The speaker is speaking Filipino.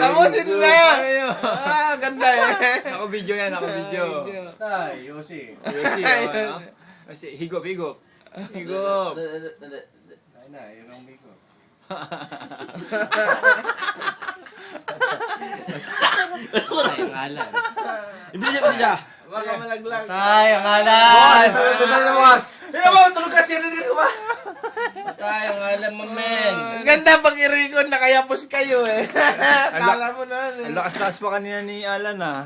Tapusin na! Ayo. Ganda eh. Naka-video yan, naka-video. Tay, Yosi. Yoshi, Yoshi, higop, higop. Higop. Ay na, yun ang bigo. Tay, ang alam. Ibili siya. Baka malaglag. Tay, ang Ay, alam. tulog na naman. Pero mo, tulog ka siya rin ba? Tay, ang alam mo, men. Ang ganda pag i-record na kaya pos kayo eh. Kala mo na. Ang lakas-lakas pa kanina ni Alan ah.